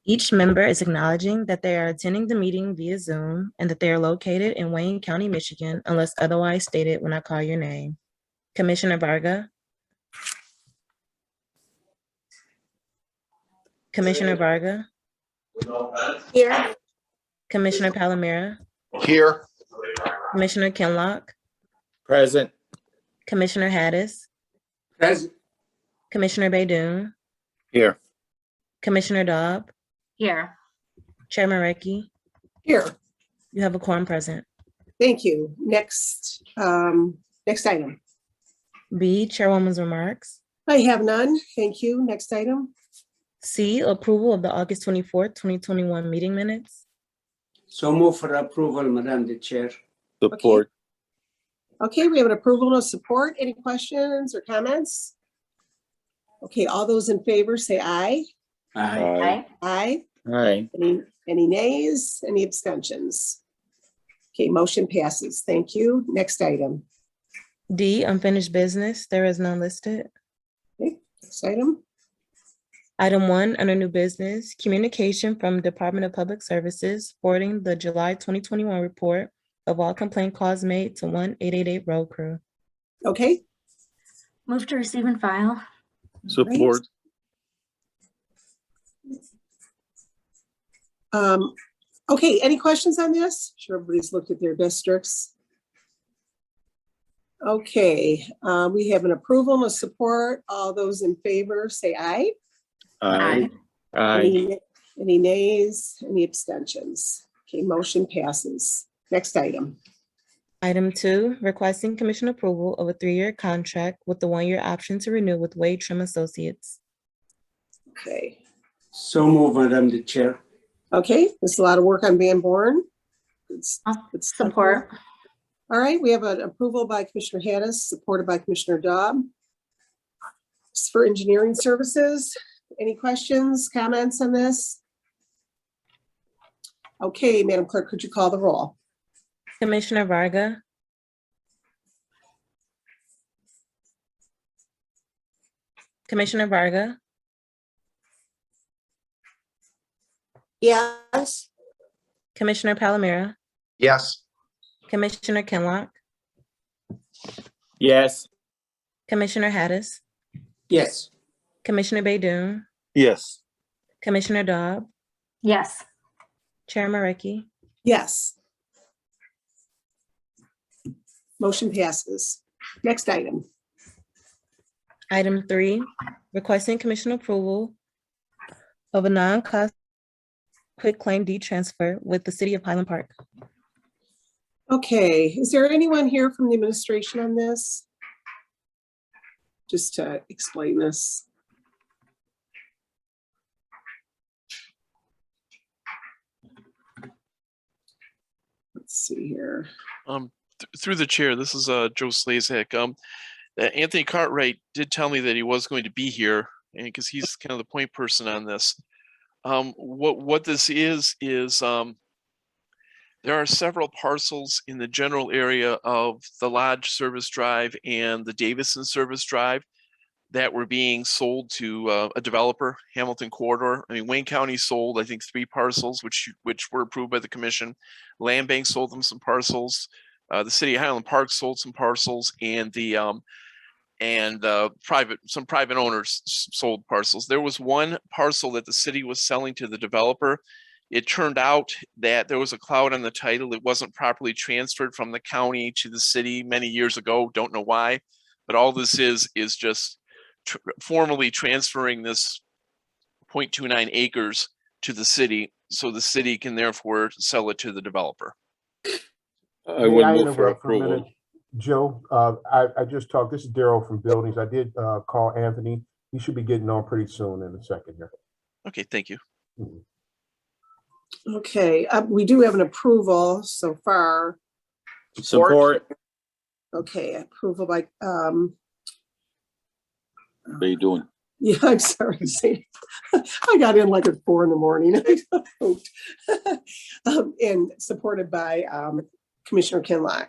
Each member is acknowledging that they are attending the meeting via Zoom and that they are located in Wayne County, Michigan, unless otherwise stated when I call your name. Commissioner Varga. Commissioner Varga. Here. Commissioner Palomera. Here. Commissioner Kinlock. Present. Commissioner Haddis. Present. Commissioner Baydoun. Here. Commissioner Dobb. Here. Chairman Recchi. Here. You have a quorum present. Thank you. Next item. B, Chairwoman's remarks. I have none. Thank you. Next item. C, approval of the August 24th, 2021 meeting minutes. So move for approval, Madam the Chair. Support. Okay, we have an approval of support. Any questions or comments? Okay, all those in favor say aye. Aye. Aye. Aye. Any nays? Any abstentions? Okay, motion passes. Thank you. Next item. D, unfinished business. There is none listed. Okay, next item. Item 1, under new business, communication from Department of Public Services forwarding the July 2021 report of all complaint calls made to 1-888 road crew. Okay. Move to receive and file. Support. Okay, any questions on this? Sure, everybody's looked at their districts. Okay, we have an approval of support. All those in favor say aye. Aye. Aye. Any nays? Any abstentions? Okay, motion passes. Next item. Item 2, requesting commission approval of a 3-year contract with the 1-year option to renew with Wade Trim Associates. Okay. So move, Madam the Chair. Okay, there's a lot of work on Van Born. It's Support. All right, we have an approval by Commissioner Haddis, supported by Commissioner Dobb. It's for engineering services. Any questions, comments on this? Okay, Madam Clerk, could you call the roll? Commissioner Varga. Commissioner Varga. Yes. Commissioner Palomera. Yes. Commissioner Kinlock. Yes. Commissioner Haddis. Yes. Commissioner Baydoun. Yes. Commissioner Dobb. Yes. Chairman Recchi. Yes. Motion passes. Next item. Item 3, requesting commission approval of a non-cost quick claim deed transfer with the City of Highland Park. Okay, is there anyone here from the administration on this? Just to explain this. Let's see here. Through the chair, this is Joe Slazak. Anthony Cartwright did tell me that he was going to be here, and because he's kind of the point person on this. What this is there are several parcels in the general area of the Lodge Service Drive and the Davison Service Drive that were being sold to a developer, Hamilton Corridor. I mean, Wayne County sold, I think, 3 parcels, which were approved by the commission. Land Bank sold them some parcels. The City of Highland Park sold some parcels, and some private owners sold parcels. There was one parcel that the city was selling to the developer. It turned out that there was a cloud on the title. It wasn't properly transferred from the county to the city many years ago. Don't know why, but all this is just formally transferring this 0.29 acres to the city, so the city can therefore sell it to the developer. I would move for approval. Joe, I just talked, this is Daryl from Buildings. I did call Anthony. He should be getting on pretty soon in a second here. Okay, thank you. Okay, we do have an approval so far. Support. Okay, approval by, How you doing? yeah, I'm sorry. I got in like at 4 a.m. And supported by Commissioner Kinlock.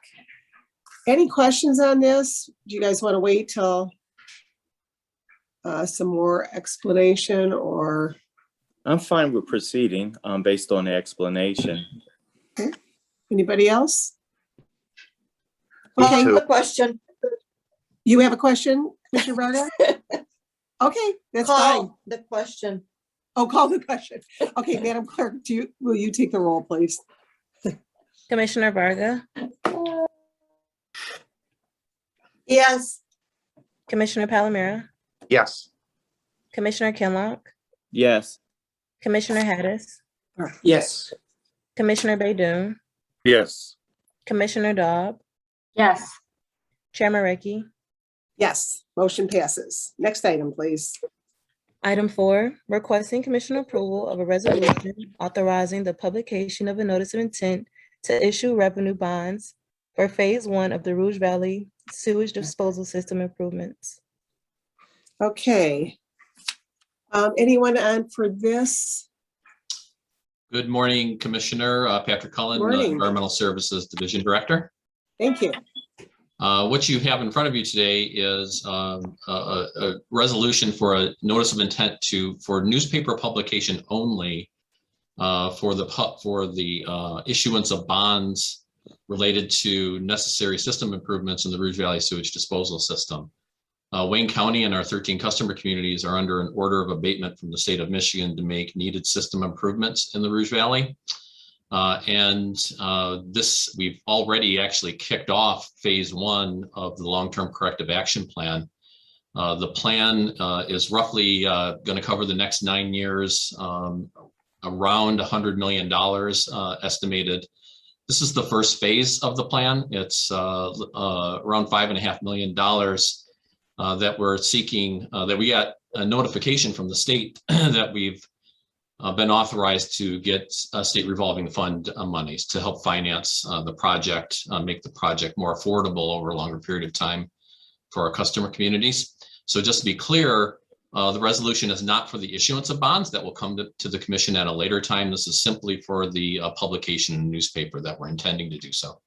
Any questions on this? Do you guys want to wait till some more explanation, or I'm fine with proceeding, based on the explanation. Anybody else? Me Okay, too. Question. you have a question, Commissioner Varga? Okay, that's fine. Call the question. Oh, call the question. Okay, Madam Clerk, will you take the roll, please? Commissioner Varga, Yes. Commissioner Palomero, Yes. Commissioner Kinlock, Yes. Commissioner Hadis, Yes. Commissioner Baydoun, Yes. Commissioner Dobb, Yes. Chairman Recchi. Yes, motion passes. Next item, please. Item 4, requesting commission approval of a resolution authorizing the publication of a notice of intent to issue revenue bonds for Phase 1 of the Rouge Valley Sewage Disposal System improvements. Okay. Anyone on for this? Good morning, Commissioner Patrick Cullen, Morning. Environmental Services Division Director. Thank you. What you have in front of you today is a resolution for a notice of intent for newspaper publication only for the issuance of bonds related to necessary system improvements in the Rouge Valley Sewage Disposal System. Wayne County and our 13 customer communities are under an order of abatement from the state of Michigan to make needed system improvements in the Rouge Valley. We've already actually kicked off Phase 1 of the long-term corrective action plan. The plan is roughly going to cover the next 9 years, around $100 million estimated. This is the first phase of the plan. It's around $5.5 million that we're seeking, that we got a notification from the state that we've been authorized to get state revolving fund monies to help finance the project, make the project more affordable over a longer period of time for our customer communities. So just to be clear, the resolution is not for the issuance of bonds. That will come to the commission at a later time. This is simply for the publication in the newspaper that we're intending to do so.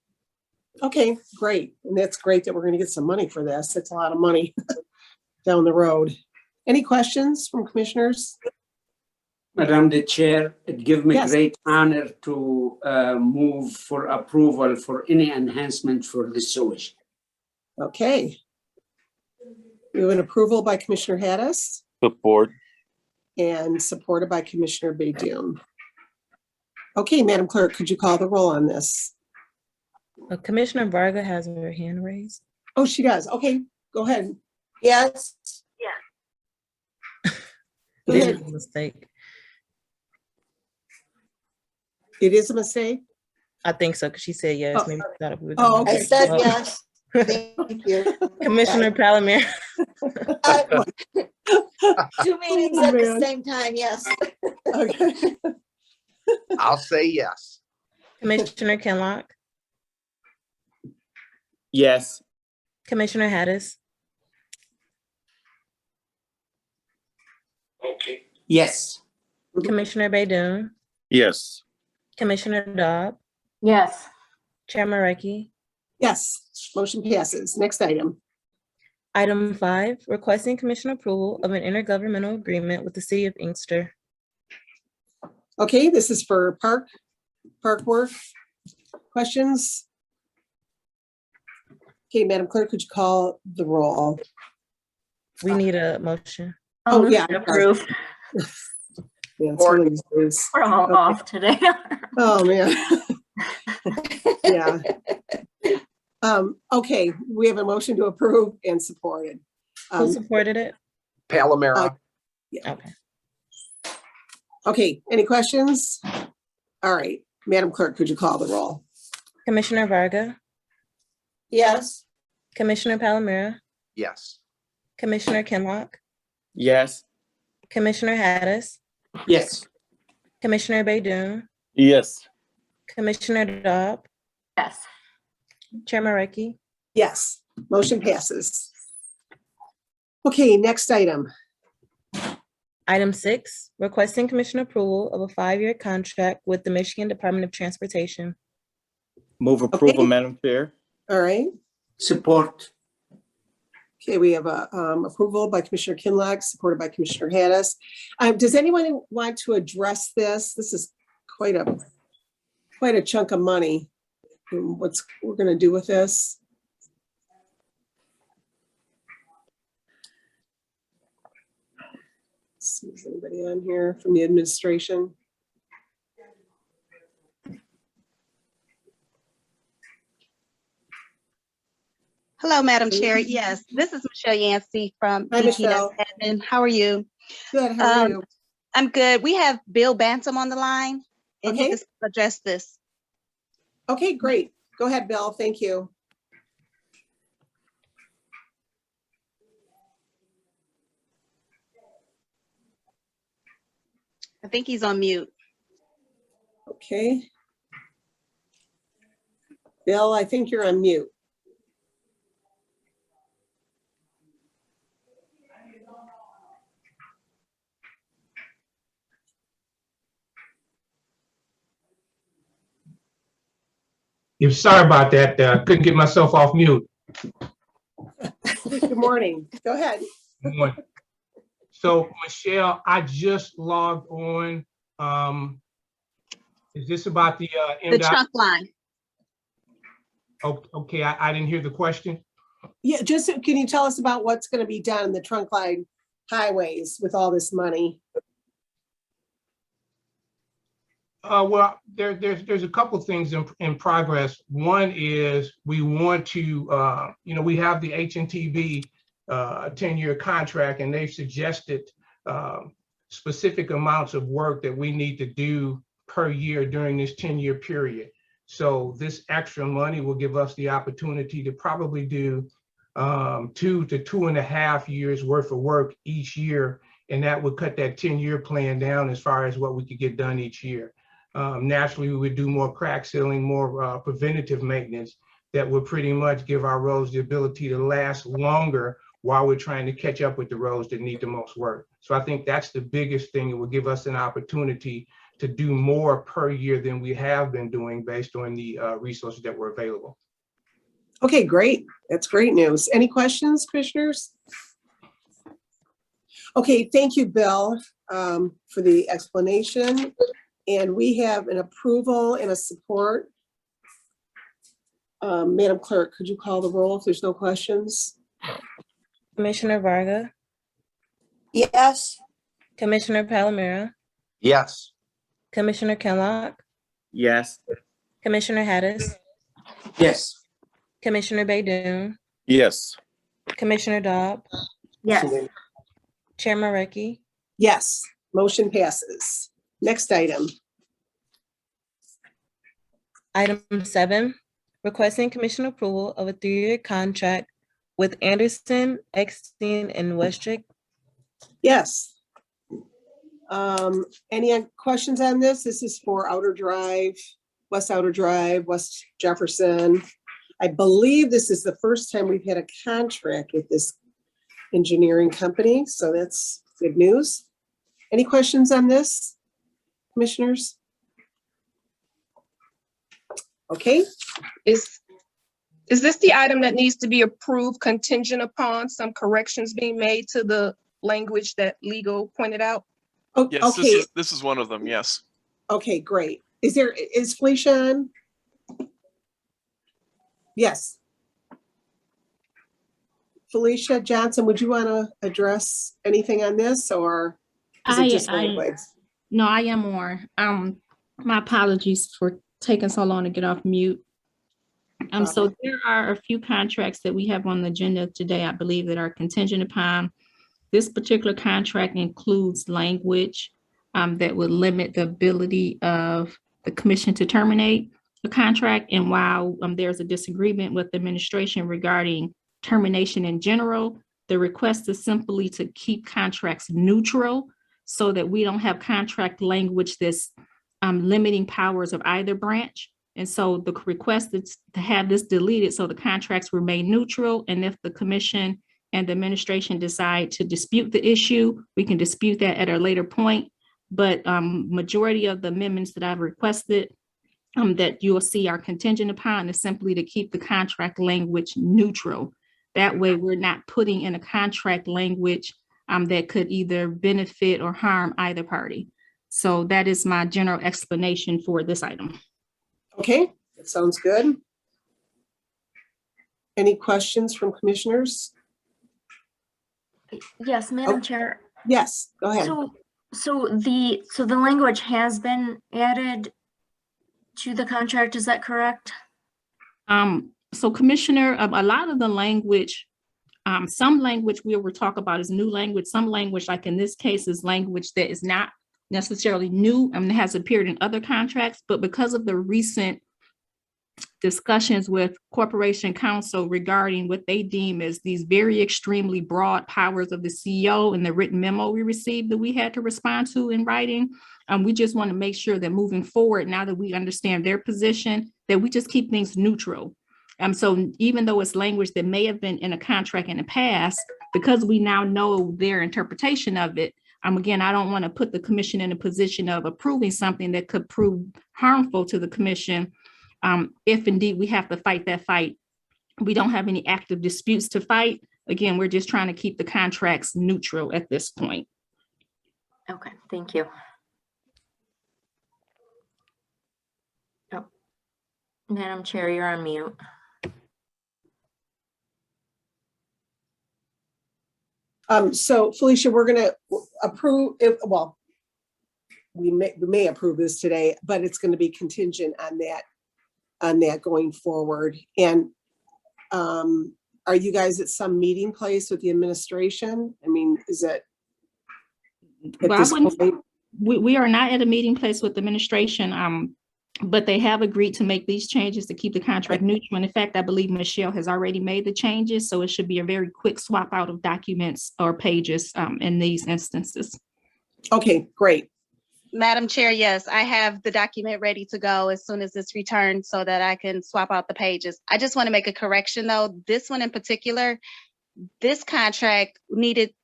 Okay, great. And that's great that we're going to get some money for this. It's a lot of money down the road. Any questions from commissioners? Madam the Chair, it gives me Yes. great honor to move for approval for any enhancement for the sewage. Okay. We have an approval by Commissioner Hadis Support. and supported by Commissioner Baydoun. Okay, Madam Clerk, could you call the roll on this? Commissioner Varga has her hand raised. Oh, she does. Okay, go ahead. Yes. Go This ahead. is a mistake. It is a mistake. I think so, because she said yes. Oh. Maybe she thought we were Oh, gonna- I okay. said yes. Thank you. Commissioner Palomero, Two meetings at the Man. same time, yes. Okay. I'll say yes. Commissioner Kinlock, Yes. Commissioner Hadis, Yes. Commissioner Baydoun, Yes. Commissioner Dobb, Yes. Chairman Recchi. Yes, motion passes. Next item. Item 5, requesting commission approval of an intergovernmental agreement with the city of Inkster. Okay, this is for park work. Questions? Okay, Madam Clerk, could you call the roll? We need a motion. Oh, Move yeah, to I'm approve. Yeah, it's one of these days. We're all Okay. off today. Oh, man. Yeah. Okay, we have a motion to approve and supported. Who supported it? Palomero. Okay. Okay, any questions? All right, Madam Clerk, could you call the roll? Commissioner Varga, Yes. Commissioner Palomero, Yes. Commissioner Kinlock, Yes. Commissioner Hadis, Yes. Commissioner Baydoun, Yes. Commissioner Dobb, Yes. Chairman Recchi. Yes, motion passes. Okay, next item. Item 6, requesting commission approval of a 5-year contract with the Michigan Department of Transportation. Move approval, Okay. Madam Chair. All right, Support. Okay, we have a approval by Commissioner Kinlock, supported by Commissioner Hadis. Does anyone want to address this? This is quite a chunk of money. What's we're going to do with this? Let's see, is anybody on here from the administration? Hello, Madam Chair. Yes, this is Michelle Yancey from Hi, DPS Michelle. Admin. How are you? Good, how are you? I'm good. We have Bill Bantam on the line, and he Okay. can address this. Okay, great. Go ahead, Bill. Thank you. I think he's on mute. Okay. Bill, I think you're on mute. Sorry about that. Couldn't get myself off mute. Good morning. Go ahead. Good morning. So Michelle, I just logged on. Is this about the The MDOT? trunk line. Okay, I didn't hear the question. Yeah, just can you tell us about what's going to be done in the trunk line highways with all this money? Well, there's a couple things in progress. One is we want to, we have the HNTB 10-year contract, and they've suggested specific amounts of work that we need to do per year during this 10-year period. So this extra money will give us the opportunity to probably do 2 to 2.5 years worth of work each year, and that would cut that 10-year plan down as far as what we could get done each year. Naturally, we would do more crack sealing, more preventative maintenance that would pretty much give our roads the ability to last longer while we're trying to catch up with the roads that need the most work. So I think that's the biggest thing. It will give us an opportunity to do more per year than we have been doing based on the resources that were available. Okay, great. That's great news. Any questions, commissioners? Okay, thank you, Bill, for the explanation. And we have an approval and a support. Madam Clerk, could you call the roll if there's no questions? Commissioner Varga, Yes. Commissioner Palomero, Yes. Commissioner Kenlock, Yes. Commissioner Hadis, Yes. Commissioner Baydoun, Yes. Commissioner Dobb, Yes. Chair Marecki, Yes, motion passes. Next item. Item 7, requesting commission approval of a 3-year contract with Anderson, Eckstein, and Westrick. Yes. Any questions on this? This is for Outer Drive, West Outer Drive, West Jefferson. I believe this is the first time we've had a contract with this engineering company, so that's good news. Any questions on this, commissioners? Okay, Is this the item that needs to be approved contingent upon some corrections being made to the language that legal pointed out? Yes, okay, this is one of them, yes. okay, great. Is Felicia on? Yes. Felicia Johnson, would you want to address anything on this, or is it just language? No, I am more. My apologies for taking so long to get off mute. So there are a few contracts that we have on the agenda today, I believe, that are contingent upon. This particular contract includes language that would limit the ability of the commission to terminate the contract. And while there's a disagreement with the administration regarding termination in general, the request is simply to keep contracts neutral so that we don't have contract language that's limiting powers of either branch. And so the request is to have this deleted so the contracts remain neutral. And if the commission and the administration decide to dispute the issue, we can dispute that at a later point. But majority of the amendments that I've requested that you will see are contingent upon is simply to keep the contract language neutral. That way, we're not putting in a contract language that could either benefit or harm either party. So that is my general explanation for this item. Okay, that sounds good. Any questions from commissioners? Yes, Madam Oh. Chair. Yes, go ahead. So the language has been added to the contract, is that correct? So Commissioner, a lot of the language, some language we will talk about is new language. Some language, like in this case, is language that is not necessarily new and has appeared in other contracts, but because of the recent discussions with Corporation Counsel regarding what they deem as these very extremely broad powers of the CEO and the written memo we received that we had to respond to in writing. We just want to make sure that moving forward, now that we understand their position, that we just keep things neutral. So even though it's language that may have been in a contract in the past, because we now know their interpretation of it, again, I don't want to put the commission in a position of approving something that could prove harmful to the commission. If indeed we have to fight that fight, we don't have any active disputes to fight. Again, we're just trying to keep the contracts neutral at this point. Okay, thank you. Oh, Madam Chair, you're on mute. So Felicia, we're gonna approve it. Well, we may approve this today, but it's going to be contingent on that going forward. And are you guys at some meeting place with the administration? I mean, is it? Well, we are not at a meeting place with the administration, but they have agreed to make these changes to keep the contract neutral. And in fact, I believe Michelle has already made the changes, so it should be a very quick swap out of documents or pages in these instances. Okay, great. Madam Chair, yes, I have the document ready to go as soon as it's returned so that I can swap out the pages. I just want to make a correction though. This one in particular, this contract needed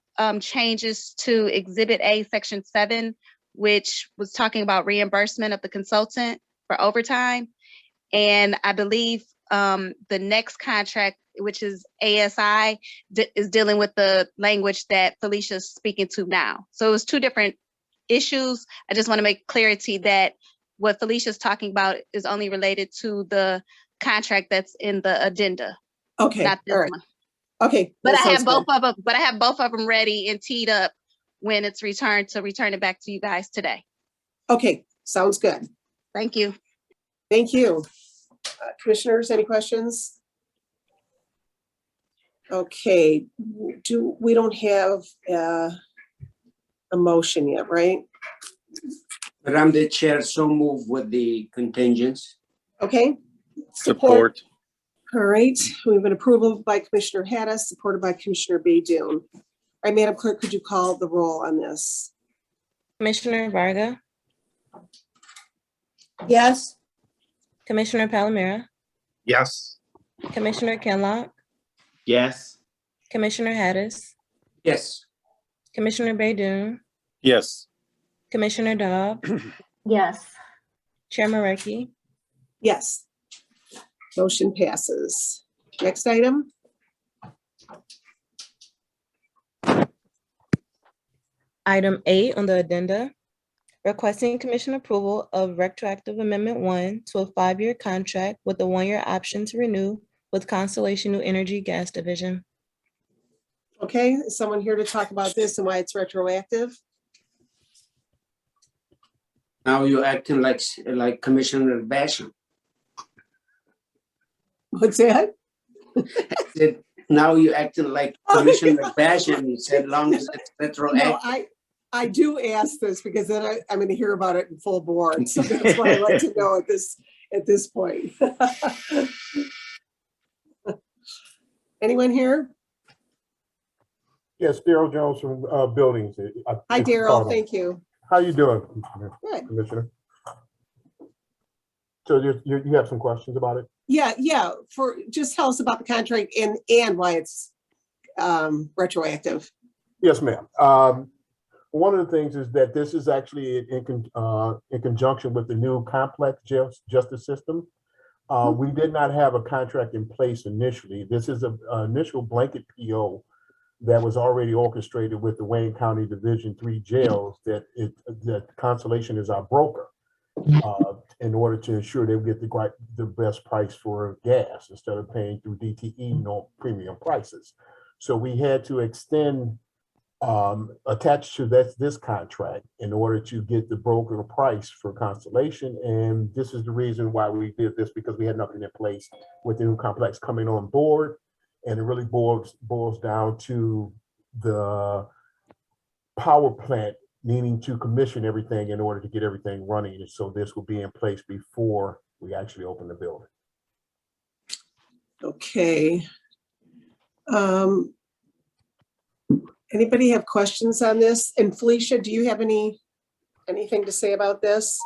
changes to Exhibit A, Section 7, which was talking about reimbursement of the consultant for overtime. And I believe the next contract, which is ASI, is dealing with the language that Felicia's speaking to now. So it was two different issues. I just want to make clarity that what Felicia's talking about is only related to the contract that's in the addenda. Okay, not this all right. one. Okay, But that I have sounds both good. of them. But I have both of them ready and teed up when it's returned to return it back to you guys today. Okay, sounds good. Thank you. Thank you. Commissioners, any questions? Okay, we don't have a motion yet, right? But I'm the chair, so move with the contingents. Okay. Support. All right, we have an approval by Commissioner Hadis, supported by Commissioner Baydoun. All right, Madam Clerk, could you call the roll on this? Commissioner Varga, Yes. Commissioner Palomera, Yes. Commissioner Kenlock, Yes. Commissioner Hadis, Yes. Commissioner Baydoun, Yes. Commissioner Dobb, Yes. Chair Mareki. Yes. Motion passes. Next item. Item 8 on the addenda, requesting commission approval of retroactive amendment 1 to a 5-year contract with a 1-year option to renew with Constellation New Energy Gas Division. Okay, is someone here to talk about this and why it's retroactive? Now you're acting like Commissioner Basham. What's that? Said, now you're acting like Commissioner Basham. You said long as it's No, retroactive. I do ask this because then I'm going to hear about it in full board. So that's why I'd like to know at this point. Anyone here? Yes, Daryl Jones from Buildings. Hi, Daryl. Thank you. How you doing, Good. Commissioner? So you have some questions about it? Yeah. Just tell us about the contract and why it's retroactive. Yes, ma'am. One of the things is that this is actually in conjunction with the new complex justice system. We did not have a contract in place initially. This is an initial blanket PO that was already orchestrated with the Wayne County Division 3 jails that Constellation is our broker in order to ensure they get the best price for gas instead of paying through DTE no premium prices. So we had to extend attached to this contract in order to get the broker price for Constellation. And this is the reason why we did this, because we had nothing in place with the new complex coming on board. And it really boils down to the power plant needing to commission everything in order to get everything running. And so this will be in place before we actually open the building. Okay. Anybody have questions on this? And Felicia, do you have anything to say about this?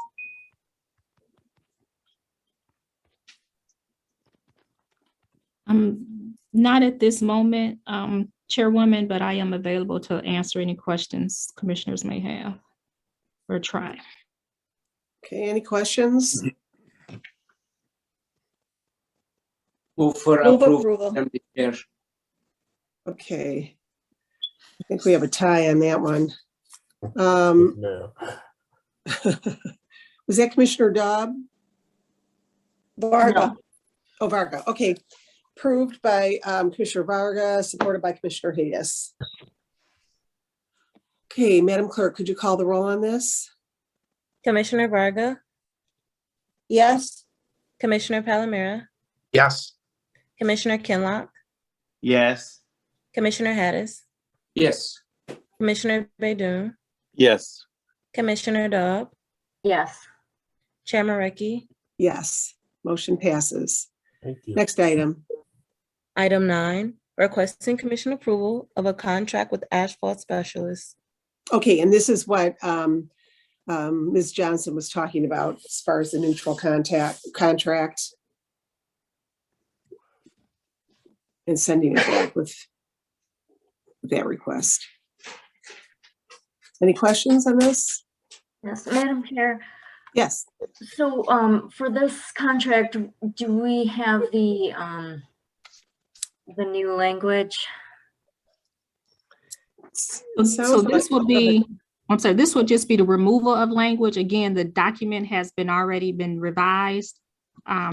Not at this moment, Chairwoman, but I am available to answer any questions commissioners may have or try. Okay, any questions? Move for Move approval. approval. Madam Chair. Okay. I think we have a tie on that one. No. Was that Commissioner Dobb? Varga. Oh, Varga. Okay. Approved by Commissioner Varga, supported by Commissioner Hayes. Okay, Madam Clerk, could you call the roll on this? Commissioner Varga, Yes. Commissioner Palomera, Yes. Commissioner Kinlock, Yes. Commissioner Hattis, Yes. Commissioner Baidoon, Yes. Commissioner Dobb, Yes. Chairman Recchi. Yes, motion passes. Thank you. Next item. Item 9, requesting commission approval of a contract with asphalt specialists. Okay, and this is what Ms. Johnson was talking about as far as the neutral contract. And sending it back with that request. Any questions on this? Yes, Madam Chair. Yes. So for this contract, do we have the new language? So this will be, I'm sorry, this will just be the removal of language. Again, the document has already been revised.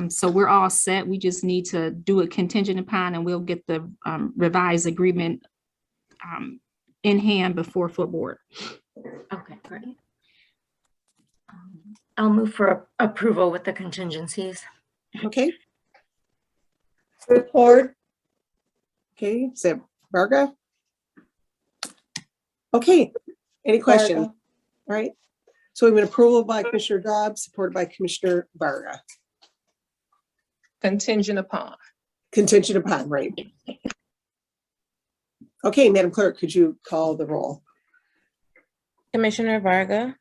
So we're all set. We just need to do it contingent upon, and we'll get the revised agreement in hand before full board. Okay, great. I'll move for approval with the contingencies. Okay. Report. Okay, is that Varga? Okay, any questions? Varga. All right. So we have an approval by Commissioner Dobbs, supported by Commissioner Varga. Contingent upon. Contingent upon, right? Okay, Madam Clerk, could you call the roll? Commissioner Varga,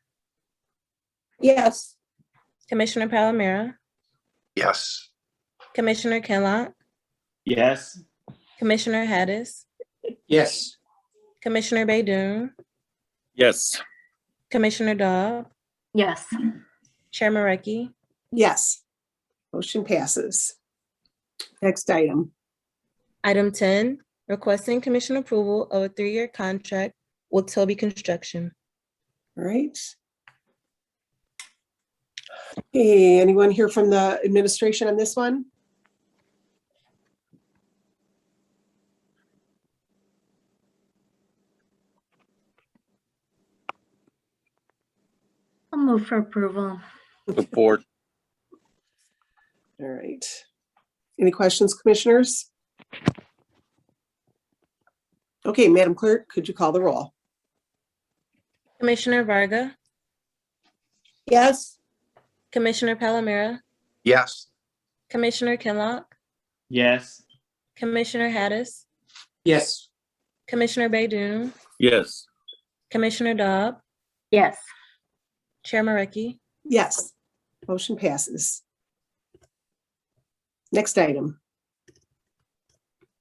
Yes. Commissioner Palomera, Yes. Commissioner Kinlock, Yes. Commissioner Hattis, Yes. Commissioner Baidoon, Yes. Commissioner Dobb, Yes. Chairman Recchi. Yes. Motion passes. Next item. Item 10, requesting commission approval of a 3-year contract with Toby Construction. All right. Hey, anyone here from the administration on this one? I'll move for approval. Support. All right. Any questions, commissioners? Okay, Madam Clerk, could you call the roll? Commissioner Varga, Yes. Commissioner Palomera, Yes. Commissioner Kinlock, Yes. Commissioner Hattis, Yes. Commissioner Baidoon, Yes. Commissioner Dobb, Yes. Chairman Recchi. Yes. Motion passes. Next item.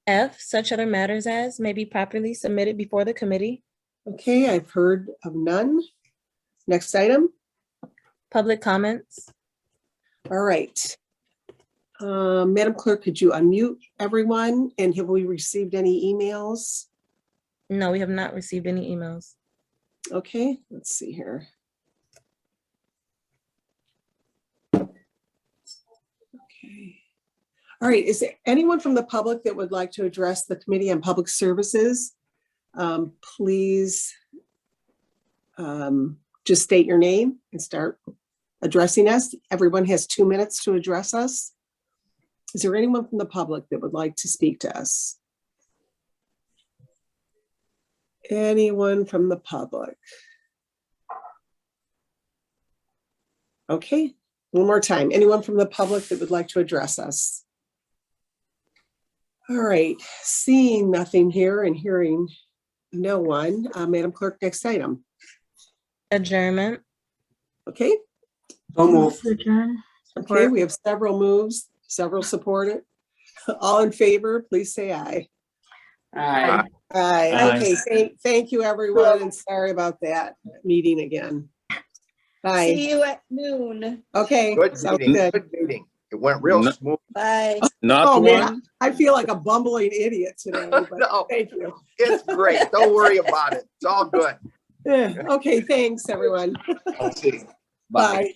F, such other matters as may be properly submitted before the committee. Okay, I've heard of none. Next item. Public comments. All right. Madam Clerk, could you unmute everyone? And have we received any emails? No, we have not received any emails. Okay, let's see here. Okay. All right, is there anyone from the public that would like to address the Committee on Public Services? Please just state your name and start addressing us. Everyone has 2 minutes to address us. Is there anyone from the public that would like to speak to us? Anyone from the public? Okay, one more time. Anyone from the public that would like to address us? All right, seeing nothing here and hearing no one, Madam Clerk, next item. Adjournment. Okay, So move. Adjourn. okay, we have several moves, several supported. All in favor, please say aye. Aye. Aye, Aye. okay, thank you, everyone, and sorry about that meeting again. Bye, See you at noon. okay, Good sounds meeting, good. good meeting. It went real No. smooth. Bye. Not Oh, man, one, I feel like a bumbling idiot today, but No, thank you. it's great. Don't worry about it. It's all good. Yeah, okay, thanks, everyone. I'll see. Bye.